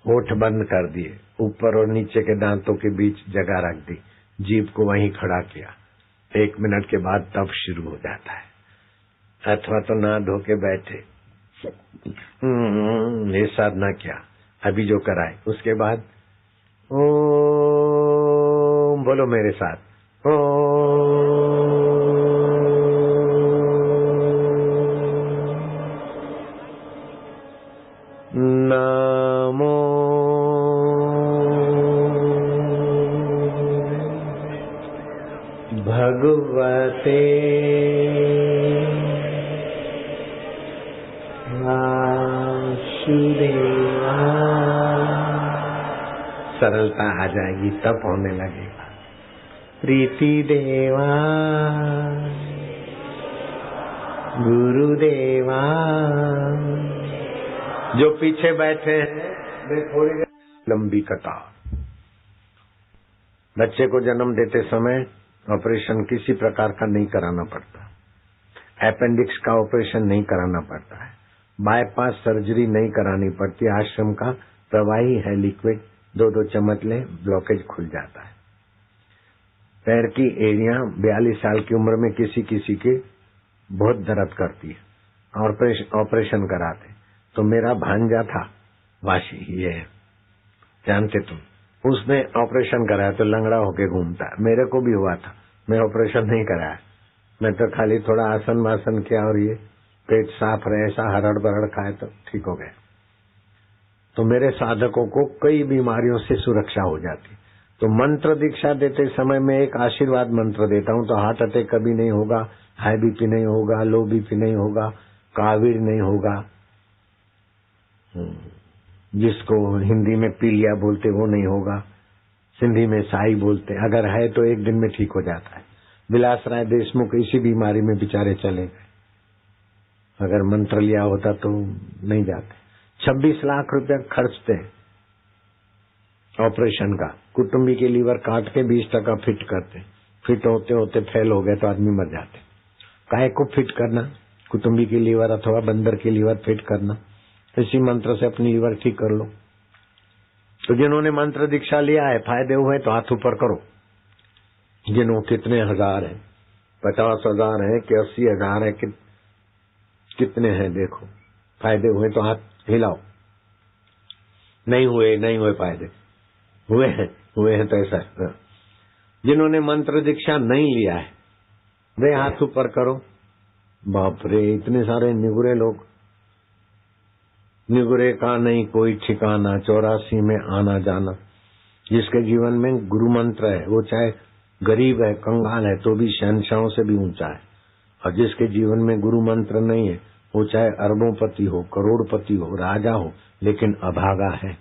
होठ बंद कर दिए, ऊपर और नीचे के दांतों के बीच जगह रख दी, जीभ को वहीं खड़ा किया, 1 मिनट के बाद तब शुरू हो जाता है। अथवा तो ना धो के बैठे, ये साधना किया, अभी जो कराए, उसके बाद ओम बोलो मेरे साथ, नमो भगवते वासुदेवा। सरलता आ जाएगी, तब होने लगेगा। प्रीति देवा, गुरुदेवा। जो पीछे बैठे हैं वे थोड़ी लंबी कतार। बच्चे को जन्म देते समय ऑपरेशन किसी प्रकार का नहीं कराना पड़ता, अपेंडिक्स का ऑपरेशन नहीं कराना पड़ता है, बाईपास सर्जरी नहीं करानी पड़ती। आश्रम का प्रवाही है लिक्विड, 2-2 चम्मच ले, ब्लॉकेज खुल जाता है। पैर की एड़ियां 42 साल की उम्र में किसी किसी के बहुत दर्द करती है, ऑपरेशन कराते। तो मेरा भांजा था वाशी, ये जानते तुम, उसने ऑपरेशन कराया तो लंगड़ा होके घूमता है। मेरे को भी हुआ था, मैं ऑपरेशन नहीं कराया, मैं तो खाली थोड़ा आसन वासन किया और ये पेट साफ रहे, ऐसा हरड़ बरड़ खाए तो ठीक हो गया। तो मेरे साधकों को कई बीमारियों से सुरक्षा हो जाती। तो मंत्र दीक्षा देते समय मैं एक आशीर्वाद मंत्र देता हूँ, तो हार्ट अटैक कभी नहीं होगा, हाई बीपी नहीं होगा, लो बीपी नहीं होगा, काविर नहीं होगा, जिसको हिंदी में पीलिया बोलते वो नहीं होगा, सिंधी में साई बोलते, अगर है तो एक दिन में ठीक हो जाता है। विलास राय देशमुख इसी बीमारी में बेचारे चले गए, अगर मंत्र लिया होता तो नहीं जाते। 26 लाख रुपया खर्चते ऑपरेशन का, कुटुंबी के लीवर काट के 20% फिट करते, फिट होते होते फेल हो गए तो आदमी मर जाते। काहे को फिट करना, कुटुंबी की लीवर अथवा बंदर की लीवर फिट करना, इसी मंत्र से अपनी लीवर ठीक कर लो। तो जिन्होंने मंत्र दीक्षा लिया है, फायदे हुए तो हाथ ऊपर करो। जिन्हों कितने हजार है, 50,000 है कि 80,000 है, कितने हैं देखो, फायदे हुए तो हाथ हिलाओ। नहीं हुए फायदे, हुए हैं तो ऐसा है। जिन्होंने मंत्र दीक्षा नहीं लिया है वे हाथ ऊपर करो। बाप रे, इतने सारे निगुरे लोग, निगुरे का नहीं कोई ठिकाना, 84 में आना जाना। जिसके जीवन में गुरु मंत्र है, वो चाहे गरीब है, कंगाल है, तो भी शहंशाहों से भी ऊंचा है। और जिसके जीवन में गुरु मंत्र नहीं है, वो चाहे अरबोंपति हो, करोड़पति हो, राजा हो, लेकिन अभागा है।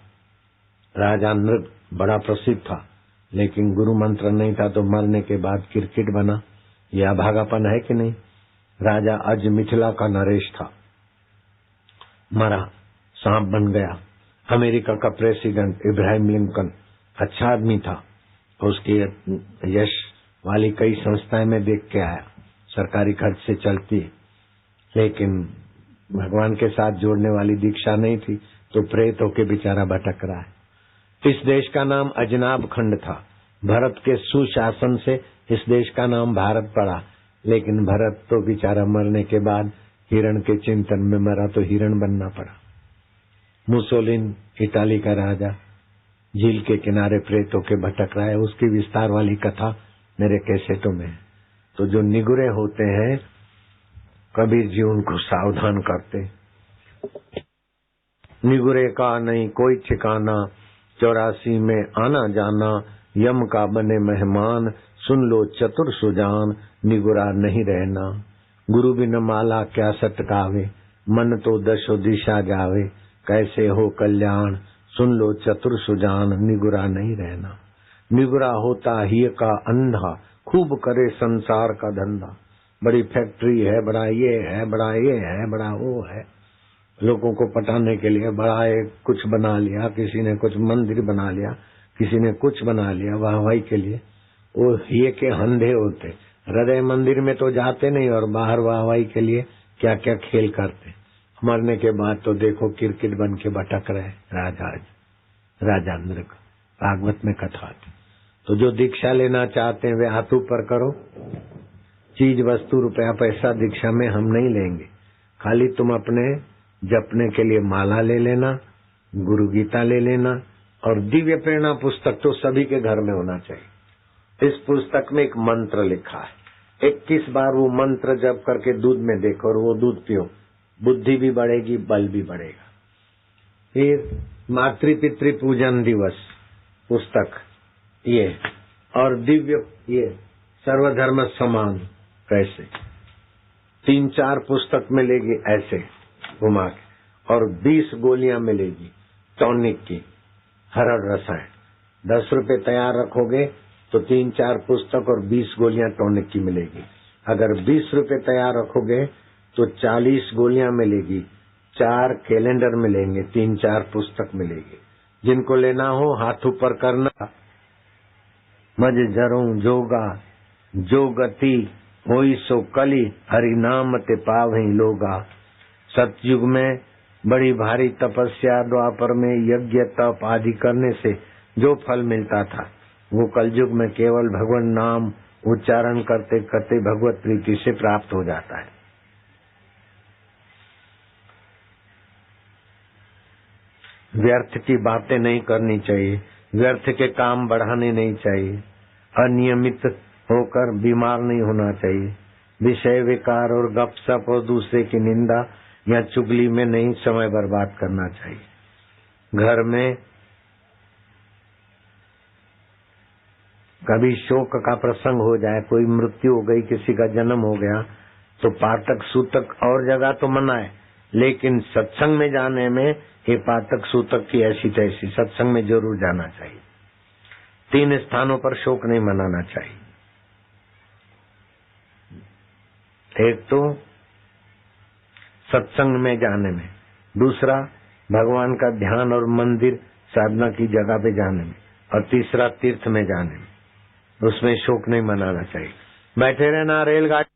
राजा नृग बड़ा प्रसिद्ध था, लेकिन गुरु मंत्र नहीं था, तो मरने के बाद क्रिकेट बना। यह अभागापन है कि नहीं? राजा अज मिथिला का नरेश था, मरा, सांप बन गया। अमेरिका का प्रेसिडेंट इब्राहिम लिंकन अच्छा आदमी था, उसकी यश वाली कई संस्थाएं में देख के आया, सरकारी खर्च से चलती, लेकिन भगवान के साथ जोड़ने वाली दीक्षा नहीं थी, तो प्रेत होके बेचारा भटक रहा है। इस देश का नाम अजनाब खंड था। भरत के सुशासन से इस देश का नाम भारत पड़ा, लेकिन भरत तो बेचारा मरने के बाद हिरण के चिंतन में मरा, तो हिरण बनना पड़ा। मुसोलिन इटाली का राजा झील के किनारे प्रेतों के भटक रहा है, उसकी विस्तार वाली कथा मेरे कैसेटों में है। तो जो निगुरे होते हैं, कबीर जी उनको सावधान करते। निगुरे का नहीं कोई ठिकाना, 84 में आना जाना, यम का बने मेहमान, सुन लो चतुर सुजान, निगुरा नहीं रहना। गुरु बिन माला क्या सटकावे, मन तो दशो दिशा जावे, कैसे हो कल्याण, सुन लो चतुर सुजान, निगुरा नहीं रहना। निगुरा होता ही का अंधा, खूब करे संसार का धंधा। बड़ी फैक्ट्री है, बड़ा ये है, बड़ा ये है, बड़ा वो है, लोगों को पटाने के लिए बड़ा एक कुछ बना लिया, किसी ने कुछ मंदिर बना लिया, किसी ने कुछ बना लिया वाहवाही के लिए। वो ये के अंधे होते, हृदय मंदिर में तो जाते नहीं, और बाहर वाहवाही के लिए क्या क्या खेल करते। मरने के बाद तो देखो क्रिकेट बन के भटक रहे राजा नृग। भागवत में कथा थी। तो जो दीक्षा लेना चाहते हैं वे हाथ ऊपर करो। चीज वस्तु रुपया पैसा दीक्षा में हम नहीं लेंगे, खाली तुम अपने जपने के लिए माला ले लेना, गुरु गीता ले लेना, और दिव्य प्रेरणा पुस्तक तो सभी के घर में होना चाहिए। इस पुस्तक में एक मंत्र लिखा है, 21 बार वो मंत्र जप करके दूध में देखो और वो दूध पियो, बुद्धि भी बढ़ेगी, बल भी बढ़ेगा। फिर मातृपितृ पूजन दिवस पुस्तक ये, और दिव्य ये सर्वधर्म समान, कैसे 3-4 पुस्तक मिलेगी ऐसे घुमा के, और 20 गोलियां मिलेगी टॉनिक की, हरड़ रसायन। 10 रुपए तैयार रखोगे तो 3-4 पुस्तक और 20 गोलियां टॉनिक की मिलेगी। अगर 20 रुपए तैयार रखोगे तो 40 गोलियां मिलेगी, 4 कैलेंडर मिलेंगे, 3-4 पुस्तक मिलेगी। जिनको लेना हो हाथ ऊपर करना। मज जरूं जोगा जो गति होई सो कली, हरि नाम ते पावहीं लोगा। सतयुग में बड़ी भारी तपस्या, द्वापर में यज्ञ तप आदि करने से जो फल मिलता था, वो कलयुग में केवल भगवान नाम उच्चारण करते करते भगवत प्रीति से प्राप्त हो जाता है। व्यर्थ की बातें नहीं करनी चाहिए। व्यर्थ के काम बढ़ाने नहीं चाहिए, अनियमित होकर बीमार नहीं होना चाहिए, विषय विकार और गपशप और दूसरे की निंदा या चुगली में नहीं समय बर्बाद करना चाहिए। घर में कभी शोक का प्रसंग हो जाए, कोई मृत्यु हो गई, किसी का जन्म हो गया, तो पाठक सूतक और जगह तो मनाए, लेकिन सत्संग में जाने में ये पाठक सूतक की ऐसी तैसी सत्संग में जरूर जाना चाहिए। 3 स्थानों पर शोक नहीं मनाना चाहिए। एक तो सत्संग में जाने में, दूसरा भगवान का ध्यान और मंदिर साधना की जगह पे जाने में, और तीसरा तीर्थ में जाने में, उसमें शोक नहीं मनाना चाहिए। बैठे रहना रेलगाड़ी